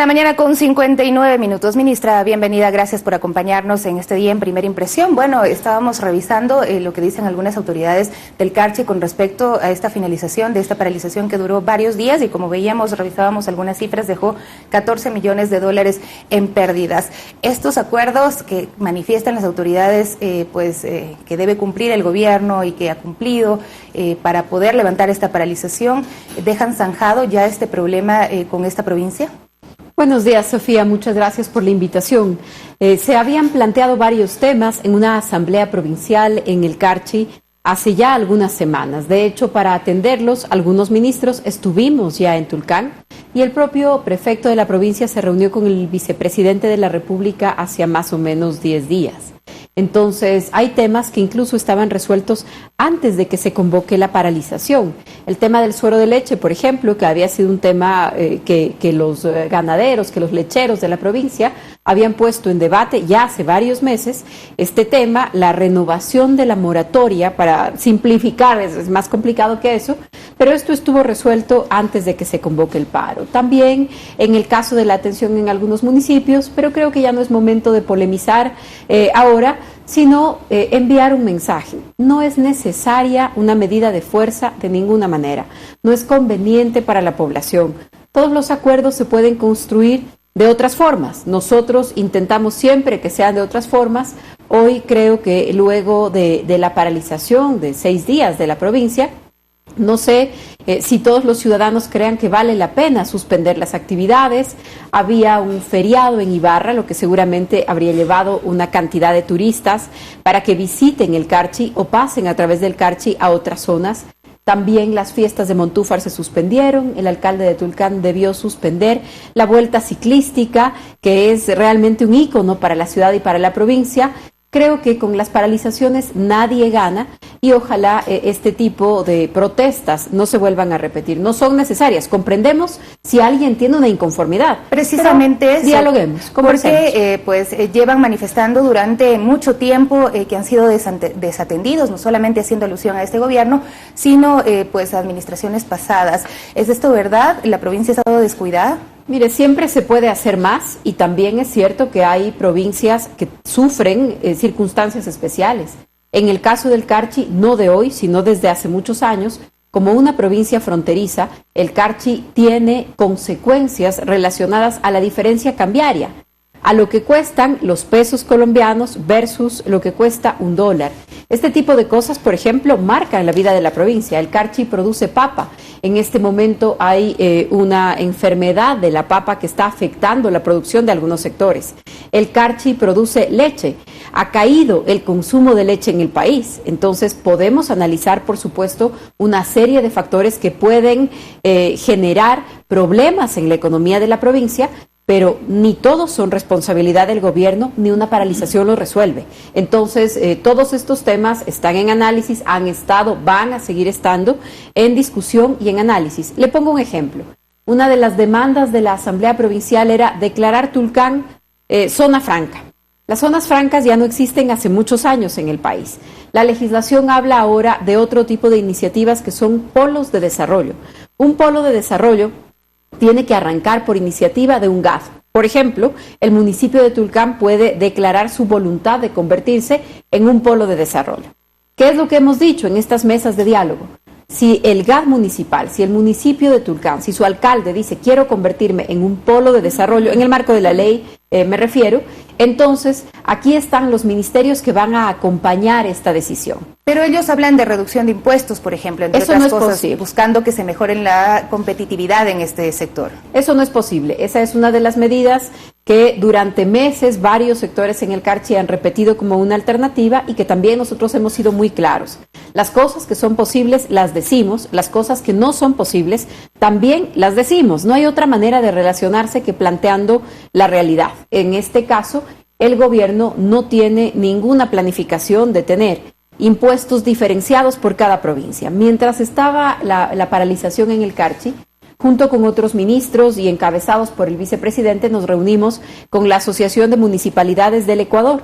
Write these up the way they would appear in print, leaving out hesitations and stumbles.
la mañana con 59 minutos. Ministra, bienvenida, gracias por acompañarnos en este día en Primera Impresión. Bueno, estábamos revisando lo que dicen algunas autoridades del Carchi con respecto a esta finalización de esta paralización que duró varios días y como veíamos, revisábamos algunas cifras, dejó 14 millones de dólares en pérdidas. Estos acuerdos que manifiestan las autoridades que debe cumplir el gobierno y que ha cumplido para poder levantar esta paralización, ¿dejan zanjado ya este problema con esta provincia? Buenos días, Sofía. Muchas gracias por la invitación. Se habían planteado varios temas en una asamblea provincial en el Carchi hace ya algunas semanas. De hecho, para atenderlos, algunos ministros estuvimos ya en Tulcán y el propio prefecto de la provincia se reunió con el vicepresidente de la República hace más o menos 10 días. Entonces, hay temas que incluso estaban resueltos antes de que se convoque la paralización. El tema del suero de leche, por ejemplo, que había sido un tema que los ganaderos, que los lecheros de la provincia habían puesto en debate ya hace varios meses. Este tema, la renovación de la moratoria, para simplificar, es más complicado que eso, pero esto estuvo resuelto antes de que se convoque el paro. También en el caso de la atención en algunos municipios, pero creo que ya no es momento de polemizar ahora, sino enviar un mensaje. No es necesaria una medida de fuerza de ninguna manera. No es conveniente para la población. Todos los acuerdos se pueden construir de otras formas. Nosotros intentamos siempre que sean de otras formas. Hoy creo que luego de la paralización de 6 días de la provincia, no sé si todos los ciudadanos crean que vale la pena suspender las actividades. Había un feriado en Ibarra, lo que seguramente habría llevado una cantidad de turistas para que visiten el Carchi o pasen a través del Carchi a otras zonas. También las fiestas de Montúfar se suspendieron, el alcalde de Tulcán debió suspender la vuelta ciclística, que es realmente un ícono para la ciudad y para la provincia. Creo que con las paralizaciones nadie gana y ojalá este tipo de protestas no se vuelvan a repetir. No son necesarias. Comprendemos si alguien tiene una inconformidad. Precisamente eso. Dialoguemos, conversemos. Porque llevan manifestando durante mucho tiempo que han sido desatendidos, no solamente haciendo alusión a este gobierno, sino a administraciones pasadas. ¿Es esto verdad? ¿La provincia ha estado descuidada? Mire, siempre se puede hacer más y también es cierto que hay provincias que sufren circunstancias especiales. En el caso del Carchi, no de hoy, sino desde hace muchos años, como una provincia fronteriza, el Carchi tiene consecuencias relacionadas a la diferencia cambiaria, a lo que cuestan los pesos colombianos versus lo que cuesta $1. Este tipo de cosas, por ejemplo, marcan la vida de la provincia. El Carchi produce papa. En este momento hay una enfermedad de la papa que está afectando la producción de algunos sectores. El Carchi produce leche. Ha caído el consumo de leche en el país. Entonces podemos analizar, por supuesto, una serie de factores que pueden generar problemas en la economía de la provincia, pero ni todos son responsabilidad del gobierno, ni una paralización lo resuelve. Entonces, todos estos temas están en análisis, han estado, van a seguir estando en discusión y en análisis. Le pongo un ejemplo. Una de las demandas de la Asamblea Provincial era declarar Tulcán zona franca. Las zonas francas ya no existen hace muchos años en el país. La legislación habla ahora de otro tipo de iniciativas que son polos de desarrollo. Un polo de desarrollo tiene que arrancar por iniciativa de un GAD. Por ejemplo, el municipio de Tulcán puede declarar su voluntad de convertirse en un polo de desarrollo. ¿Qué es lo que hemos dicho en estas mesas de diálogo? Si el GAD municipal, si el municipio de Tulcán, si su alcalde dice quiero convertirme en un polo de desarrollo, en el marco de la ley me refiero, entonces aquí están los ministerios que van a acompañar esta decisión. Pero ellos hablan de reducción de impuestos, por ejemplo, entre Eso otras no es cosas, posible. Buscando que se mejore la competitividad en este sector. Eso no es posible. Esa es una de las medidas que durante meses varios sectores en el Carchi han repetido como una alternativa y que también nosotros hemos sido muy claros. Las cosas que son posibles las decimos, las cosas que no son posibles también las decimos. No hay otra manera de relacionarse que planteando la realidad. En este caso, el gobierno no tiene ninguna planificación de tener impuestos diferenciados por cada provincia. Mientras estaba la paralización en el Carchi, junto con otros ministros y encabezados por el vicepresidente, nos reunimos con la Asociación de Municipalidades del Ecuador.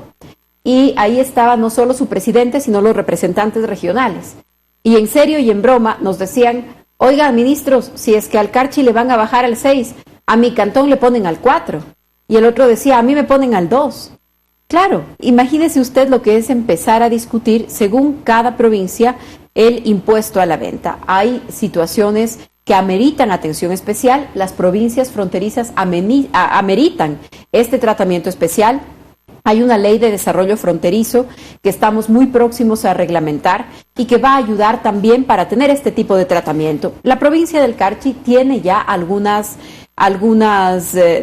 Y ahí estaba no solo su presidente, sino los representantes regionales. Y en serio y en broma nos decían, oigan, ministros, si es que al Carchi le van a bajar al 6, a mi cantón le ponen al 4, y el otro decía, a mí me ponen al 2. Claro, imagínese usted lo que es empezar a discutir según cada provincia el impuesto a la venta. Hay situaciones que ameritan atención especial, las provincias fronterizas ameritan este tratamiento especial. Hay una ley de desarrollo fronterizo que estamos muy próximos a reglamentar y que va a ayudar también para tener este tipo de tratamiento. La provincia del Carchi tiene ya algunas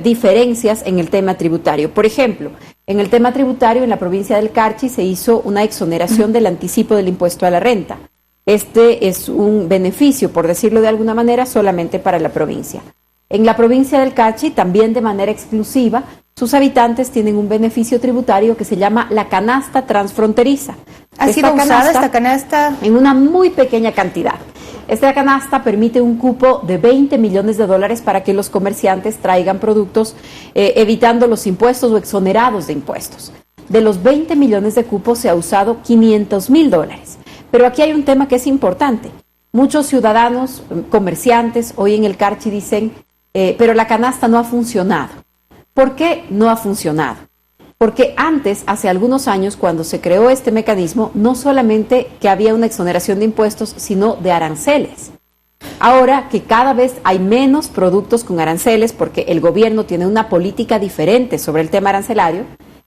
diferencias en el tema tributario. Por ejemplo, en el tema tributario en la provincia del Carchi se hizo una exoneración del anticipo del impuesto a la renta. Este es un beneficio, por decirlo de alguna manera, solamente para la provincia. En la provincia del Carchi, también de manera exclusiva, sus habitantes tienen un beneficio tributario que se llama la canasta transfronteriza. ¿Ha sido usada esta canasta? En una muy pequeña cantidad. Esta canasta permite un cupo de $20 millones para que los comerciantes traigan productos evitando los impuestos o exonerados de impuestos. De los 20 millones de cupos se ha usado $500,000. Pero aquí hay un tema que es importante. Muchos ciudadanos, comerciantes, hoy en el Carchi dicen, pero la canasta no ha funcionado. ¿Por qué no ha funcionado? Porque antes, hace algunos años, cuando se creó este mecanismo, no solamente que había una exoneración de impuestos, sino de aranceles. Ahora que cada vez hay menos productos con aranceles, porque el gobierno tiene una política diferente sobre el tema arancelario,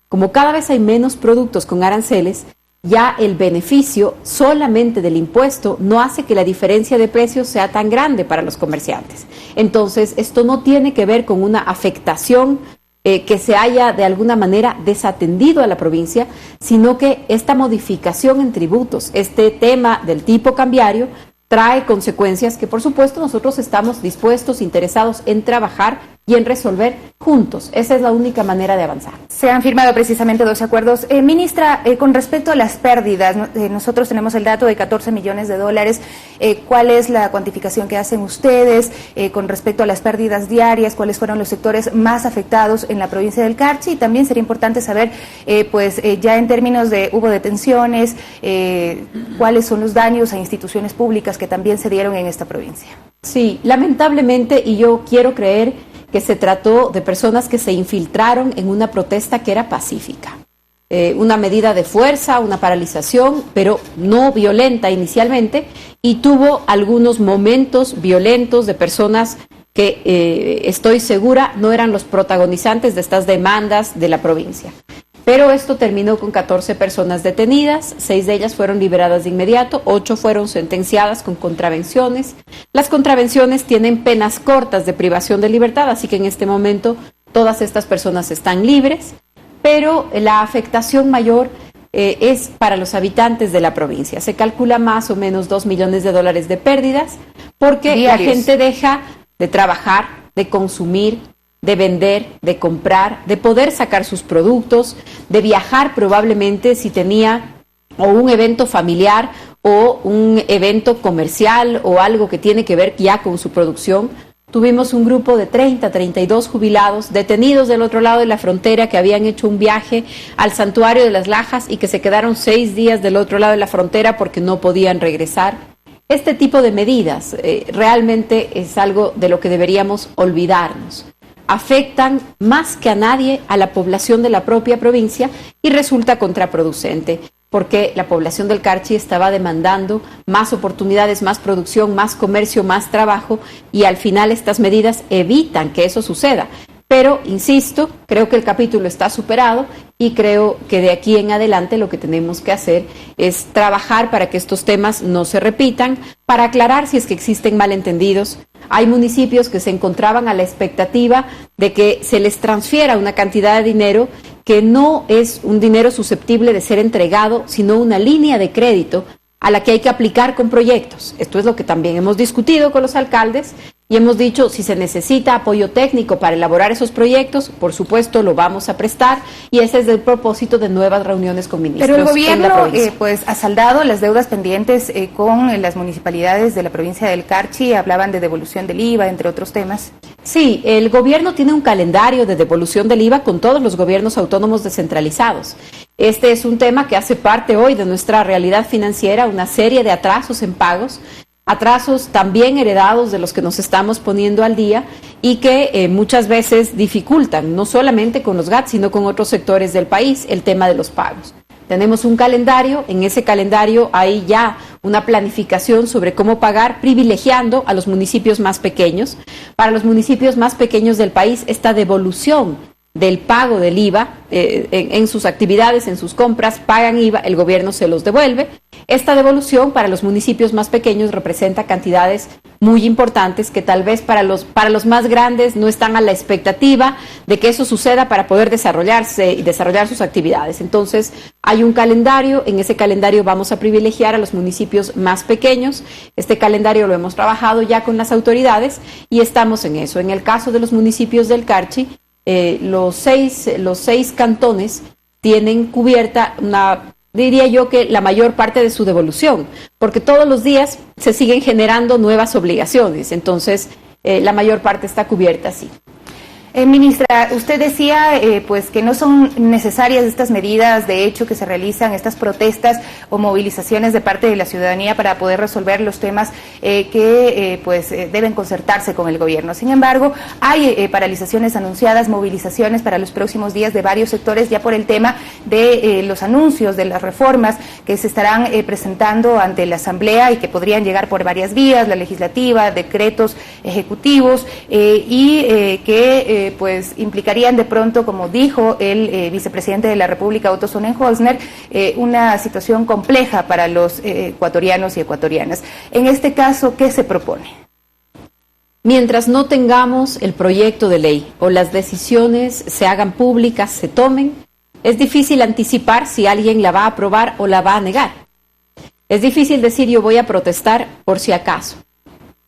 como cada vez hay menos productos con aranceles, ya el beneficio solamente del impuesto no hace que la diferencia de precios sea tan grande para los comerciantes. Entonces, esto no tiene que ver con una afectación que se haya de alguna manera desatendido a la provincia, sino que esta modificación en tributos, este tema del tipo cambiario, trae consecuencias que por supuesto nosotros estamos dispuestos, interesados en trabajar y en resolver juntos. Esa es la única manera de avanzar. Se han firmado precisamente 12 acuerdos. Ministra, con respecto a las pérdidas, nosotros tenemos el dato de $14 millones. ¿Cuál es la cuantificación que hacen ustedes con respecto a las pérdidas diarias? ¿Cuáles fueron los sectores más afectados en la provincia del Carchi? Y también sería importante saber, ya en términos de hubo detenciones, cuáles son los daños a instituciones públicas que también se dieron en esta provincia. Sí, lamentablemente, y yo quiero creer que se trató de personas que se infiltraron en una protesta que era pacífica. Una medida de fuerza, una paralización, pero no violenta inicialmente, y tuvo algunos momentos violentos de personas que estoy segura no eran los protagonizantes de estas demandas de la provincia. Pero esto terminó con 14 personas detenidas, 6 de ellas fueron liberadas de inmediato, 8 fueron sentenciadas con contravenciones. Las contravenciones tienen penas cortas de privación de libertad, así que en este momento todas estas personas están libres, pero la afectación mayor es para los habitantes de la provincia. Se calcula más o menos $2 millones de pérdidas, porque diarios. La gente deja de trabajar, de consumir, de vender, de comprar, de poder sacar sus productos, de viajar probablemente si tenía o un evento familiar o un evento comercial o algo que tiene que ver ya con su producción. Tuvimos un grupo de 32 jubilados detenidos del otro lado de la frontera que habían hecho un viaje al Santuario de las Lajas y que se quedaron 6 días del otro lado de la frontera porque no podían regresar. Este tipo de medidas realmente es algo de lo que deberíamos olvidarnos. Afectan más que a nadie a la población de la propia provincia y resulta contraproducente, porque la población del Carchi estaba demandando más oportunidades, más producción, más comercio, más trabajo, y al final estas medidas evitan que eso suceda. Pero, insisto, creo que el capítulo está superado y creo que de aquí en adelante lo que tenemos que hacer es trabajar para que estos temas no se repitan, para aclarar si es que existen malentendidos. Hay municipios que se encontraban a la expectativa de que se les transfiera una cantidad de dinero que no es un dinero susceptible de ser entregado, sino una línea de crédito a la que hay que aplicar con proyectos. Esto es lo que también hemos discutido con los alcaldes y hemos dicho, si se necesita apoyo técnico para elaborar esos proyectos, por supuesto lo vamos a prestar, y ese es el propósito de nuevas reuniones con ministros. Pero el gobierno ha saldado las deudas pendientes con las municipalidades de la provincia del Carchi, hablaban de devolución del IVA, entre otros temas. Sí, el gobierno tiene un calendario de devolución del IVA con todos los gobiernos autónomos descentralizados. Este es un tema que hace parte hoy de nuestra realidad financiera, una serie de atrasos en pagos atrasos también heredados de los que nos estamos poniendo al día y que muchas veces dificultan, no solamente con los GAT, sino con otros sectores del país, el tema de los pagos. Tenemos un calendario, en ese calendario hay ya una planificación sobre cómo pagar, privilegiando a los municipios más pequeños. Para los municipios más pequeños del país, esta devolución del pago del IVA en sus actividades, en sus compras, pagan IVA, el gobierno se los devuelve. Esta devolución para los municipios más pequeños representa cantidades muy importantes que tal vez para los más grandes no están a la expectativa de que eso suceda para poder desarrollarse y desarrollar sus actividades. Entonces, hay un calendario, en ese calendario vamos a privilegiar a los municipios más pequeños. Este calendario lo hemos trabajado ya con las autoridades y estamos en eso. En el caso de los municipios del Carchi, los seis cantones tienen cubierta diría yo que la mayor parte de su devolución, porque todos los días se siguen generando nuevas obligaciones, entonces la mayor parte está cubierta, sí. Ministra, usted decía pues que no son necesarias estas medidas de hecho que se realizan, estas protestas o movilizaciones de parte de la ciudadanía para poder resolver los temas que deben concertarse con el gobierno. Sin embargo, hay paralizaciones anunciadas, movilizaciones para los próximos días de varios sectores ya por el tema de los anuncios de las reformas que se estarán presentando ante la Asamblea y que podrían llegar por varias vías, la legislativa, decretos ejecutivos pues implicarían de pronto, como dijo el vicepresidente de la República, Otto Sonnenholzner, una situación compleja para los ecuatorianos y ecuatorianas. En este caso, ¿qué se propone? Mientras no tengamos el proyecto de ley o las decisiones se hagan públicas, se tomen, es difícil anticipar si alguien la va a aprobar o la va a negar. Es difícil decir yo voy a protestar por si acaso.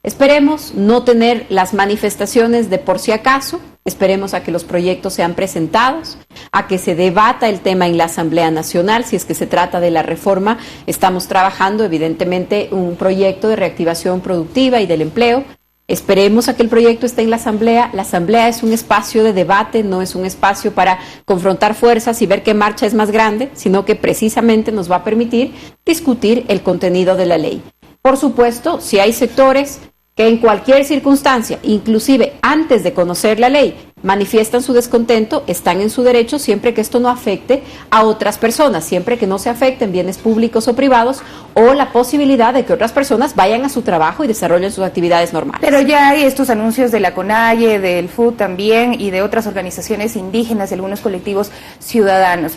Esperemos no tener las manifestaciones de por si acaso, esperemos a que los proyectos sean presentados, a que se debata el tema en la Asamblea Nacional, si es que se trata de la reforma. Estamos trabajando evidentemente un proyecto de reactivación productiva y del empleo. Esperemos a que el proyecto esté en la Asamblea. La Asamblea es un espacio de debate, no es un espacio para confrontar fuerzas y ver qué marcha es más grande, sino que precisamente nos va a permitir discutir el contenido de la ley. Por supuesto, si hay sectores que en cualquier circunstancia, inclusive antes de conocer la ley, manifiestan su descontento, están en su derecho siempre que esto no afecte a otras personas, siempre que no se afecten bienes públicos o privados o la posibilidad de que otras personas vayan a su trabajo y desarrollen sus actividades normales. Pero ya hay estos anuncios de la CONAIE, del FUT también y de otras organizaciones indígenas y algunos colectivos ciudadanos.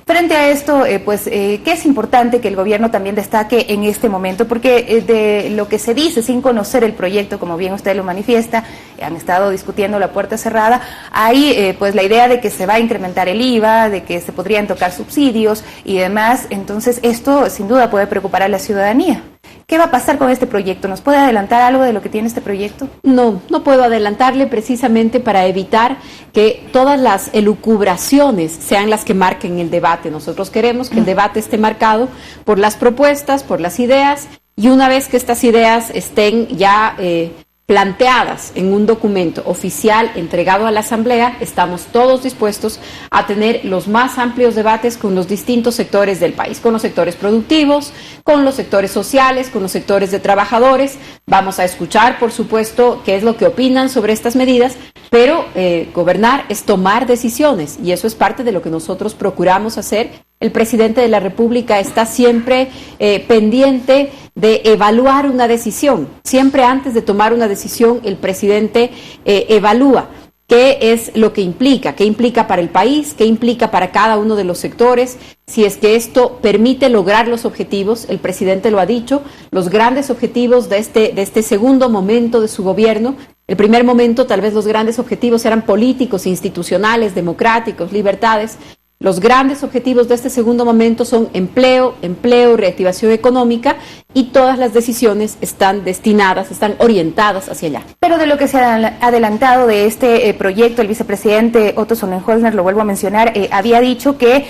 Frente a esto, ¿qué es importante que el gobierno también destaque en este momento? Porque de lo que se dice sin conocer el proyecto, como bien usted lo manifiesta, han estado discutiendo la puerta cerrada, hay la idea de que se va a incrementar el IVA, de que se podrían tocar subsidios y demás. Entonces esto sin duda puede preocupar a la ciudadanía. ¿Qué va a pasar con este proyecto? ¿Nos puede adelantar algo de lo que tiene este proyecto? No puedo adelantarle precisamente para evitar que todas las elucubraciones sean las que marquen el debate. Nosotros queremos que el debate esté marcado por las propuestas, por las ideas, y una vez que estas ideas estén ya planteadas en un documento oficial entregado a la Asamblea, estamos todos dispuestos a tener los más amplios debates con los distintos sectores del país, con los sectores productivos, con los sectores sociales, con los sectores de trabajadores. Vamos a escuchar, por supuesto, qué es lo que opinan sobre estas medidas, pero gobernar es tomar decisiones y eso es parte de lo que nosotros procuramos hacer. El presidente de la República está siempre pendiente de evaluar una decisión. Siempre antes de tomar una decisión, el presidente evalúa qué es lo que implica, qué implica para el país, qué implica para cada uno de los sectores, si es que esto permite lograr los objetivos. El presidente lo ha dicho, los grandes objetivos de este segundo momento de su gobierno. El primer momento, tal vez los grandes objetivos eran políticos, institucionales, democráticos, libertades. Los grandes objetivos de este segundo momento son empleo, reactivación económica, y todas las decisiones están destinadas, están orientadas hacia allá. Pero de lo que se ha adelantado de este proyecto, el vicepresidente Otto Sonnenholzner, lo vuelvo a mencionar, había dicho que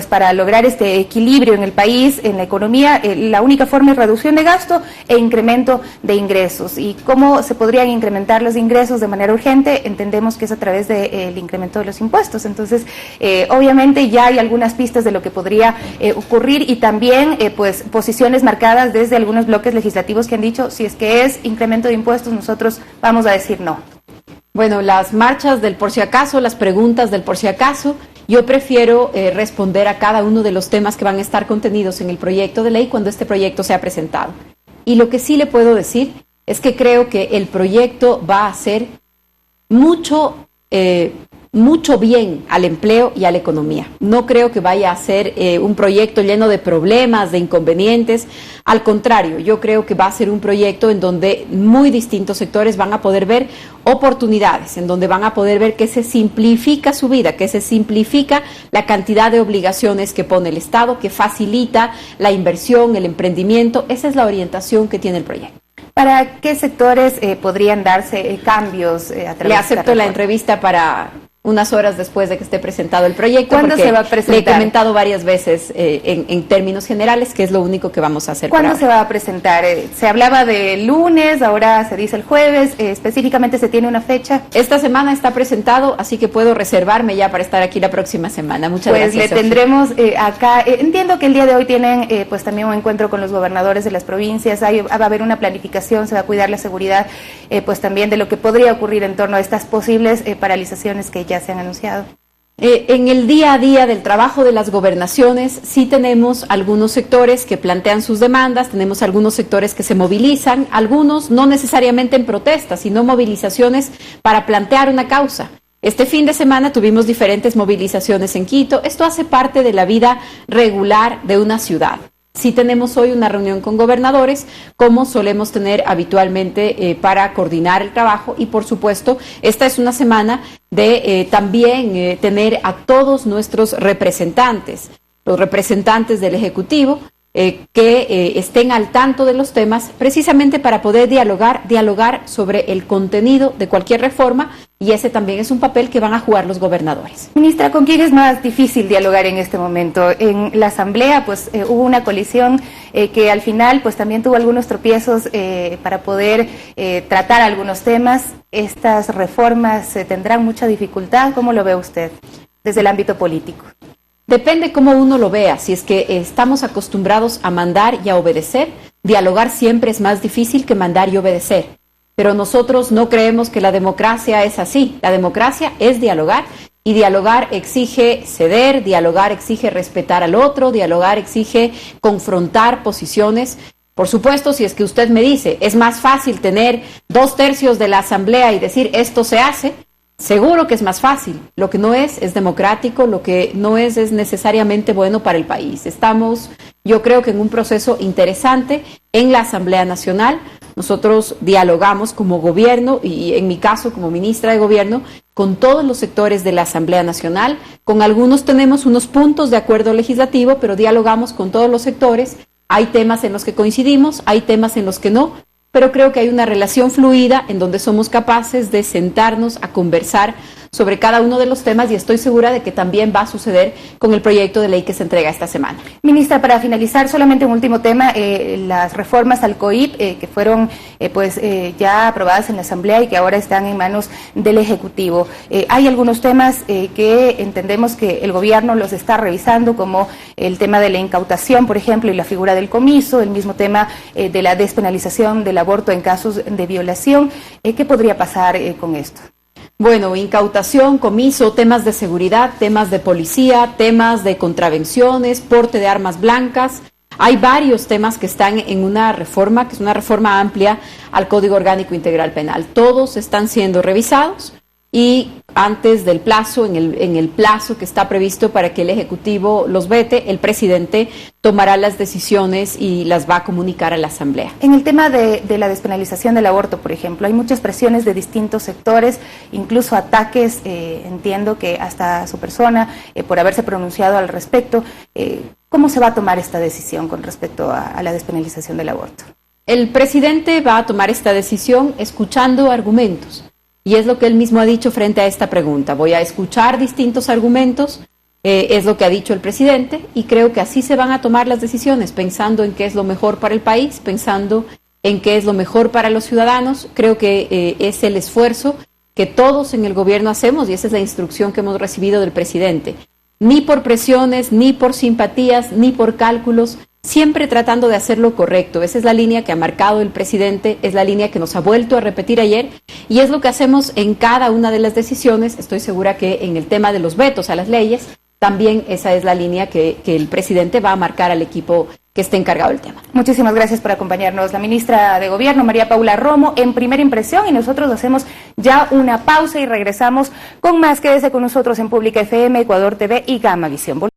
para lograr este equilibrio en el país, en la economía, la única forma es reducción de gasto e incremento de ingresos. ¿Y cómo se podrían incrementar los ingresos de manera urgente? Entendemos que es a través del incremento de los impuestos. Entonces, obviamente, efectivamente ya hay algunas pistas de lo que podría ocurrir y también pues posiciones marcadas desde algunos bloques legislativos que han dicho, si es que es incremento de impuestos, nosotros vamos a decir no. Bueno, las marchas del por si acaso, las preguntas del por si acaso, yo prefiero responder a cada uno de los temas que van a estar contenidos en el proyecto de ley cuando este proyecto sea presentado. Y lo que sí le puedo decir es que creo que el proyecto va a hacer mucho bien al empleo y a la economía. No creo que vaya a ser un proyecto lleno de problemas, de inconvenientes. Al contrario, yo creo que va a ser un proyecto en donde muy distintos sectores van a poder ver oportunidades, en donde van a poder ver que se simplifica su vida, que se simplifica la cantidad de obligaciones que pone el Estado, que facilita la inversión, el emprendimiento. Esa es la orientación que tiene el proyecto. ¿Para qué sectores podrían darse cambios a través Le acepto la entrevista para unas horas después de que esté presentado el proyecto. ¿Cuándo se va a presentar? Le he comentado varias veces en términos generales que es lo único que vamos a hacer. ¿Cuándo se va a presentar? Se hablaba de lunes, ahora se dice el jueves, específicamente se tiene una fecha. Esta semana está presentado, así que puedo reservarme ya para estar aquí la próxima semana. Muchas gracias. Pues le tendremos acá. Entiendo que el día de hoy tienen pues también un encuentro con los gobernadores de las provincias, va a haber una planificación, se va a cuidar la seguridad pues también de lo que podría ocurrir en torno a estas posibles paralizaciones que ya se han anunciado. En el día a día del trabajo de las gobernaciones sí tenemos algunos sectores que plantean sus demandas, tenemos algunos sectores que se movilizan, algunos no necesariamente en protestas, sino movilizaciones para plantear una causa. Este fin de semana tuvimos diferentes movilizaciones en Quito. Esto hace parte de la vida regular de una ciudad. Sí tenemos hoy una reunión con gobernadores, como solemos tener habitualmente para coordinar el trabajo y, por supuesto, esta es una semana de también tener a todos nuestros representantes, los representantes del Ejecutivo, que estén al tanto de los temas, precisamente para poder dialogar sobre el contenido de cualquier reforma, y ese también es un papel que van a jugar los gobernadores. Ministra, ¿con quién es más difícil dialogar en este momento? En la Asamblea pues hubo una coalición que al final pues también tuvo algunos tropiezos para poder tratar algunos temas. ¿Estas reformas tendrán mucha dificultad? ¿Cómo lo ve usted desde el ámbito político? Depende cómo uno lo vea. Si es que estamos acostumbrados a mandar y a obedecer, dialogar siempre es más difícil que mandar y obedecer. Pero nosotros no creemos que la democracia es así. La democracia es dialogar, y dialogar exige ceder, dialogar exige respetar al otro, dialogar exige confrontar posiciones. Por supuesto, si es que usted me dice, es más fácil tener 2/3 de la Asamblea y decir esto se hace, seguro que es más fácil. Lo que no es democrático, lo que no es necesariamente bueno para el país. Estamos, yo creo que en un proceso interesante en la Asamblea Nacional. Nosotros dialogamos como gobierno y en mi caso como ministra de Gobierno con todos los sectores de la Asamblea Nacional. Con algunos tenemos unos puntos de acuerdo legislativo, pero dialogamos con todos los sectores. Hay temas en los que coincidimos, hay temas en los que no, pero creo que hay una relación fluida en donde somos capaces de sentarnos a conversar sobre cada uno de los temas, y estoy segura de que también va a suceder con el proyecto de ley que se entrega esta semana. Ministra, para finalizar, solamente un último tema, las reformas al COIP que fueron ya aprobadas en la Asamblea y que ahora están en manos del Ejecutivo. Hay algunos temas que entendemos que el gobierno los está revisando, como el tema de la incautación, por ejemplo, y la figura del comiso, el mismo tema de la despenalización del aborto en casos de violación. ¿Qué podría pasar con esto? Bueno, incautación, comiso, temas de seguridad, temas de policía, temas de contravenciones, porte de armas blancas. Hay varios temas que están en una reforma, que es una reforma amplia al Código Orgánico Integral Penal. Todos están siendo revisados y antes del plazo, en el plazo que está previsto para que el Ejecutivo los vete, el presidente tomará las decisiones y las va a comunicar a la Asamblea. En el tema de la despenalización del aborto, por ejemplo, hay muchas presiones de distintos sectores, incluso ataques, entiendo que hasta su persona, por haberse pronunciado al respecto. ¿Cómo se va a tomar esta decisión con respecto a la despenalización del aborto? El presidente va a tomar esta decisión escuchando argumentos. Y es lo que él mismo ha dicho frente a esta pregunta. Voy a escuchar distintos argumentos, es lo que ha dicho el presidente, y creo que así se van a tomar las decisiones, pensando en qué es lo mejor para el país, pensando en qué es lo mejor para los ciudadanos. Creo que es el esfuerzo que todos en el gobierno hacemos, y esa es la instrucción que hemos recibido del presidente. ni por presiones, ni por simpatías, ni por cálculos, siempre tratando de hacer lo correcto. Esa es la línea que ha marcado el presidente, es la línea que nos ha vuelto a repetir ayer y es lo que hacemos en cada una de las decisiones. Estoy segura que en el tema de los vetos a las leyes, también esa es la línea que el presidente va a marcar al equipo que esté encargado del tema. Muchísimas gracias por acompañarnos. La ministra de Gobierno, María Paula Romo, en Primera Impresión, y nosotros hacemos ya una pausa y regresamos con más. Quédese con nosotros en Pública FM, Ecuador TV y Gama Visión.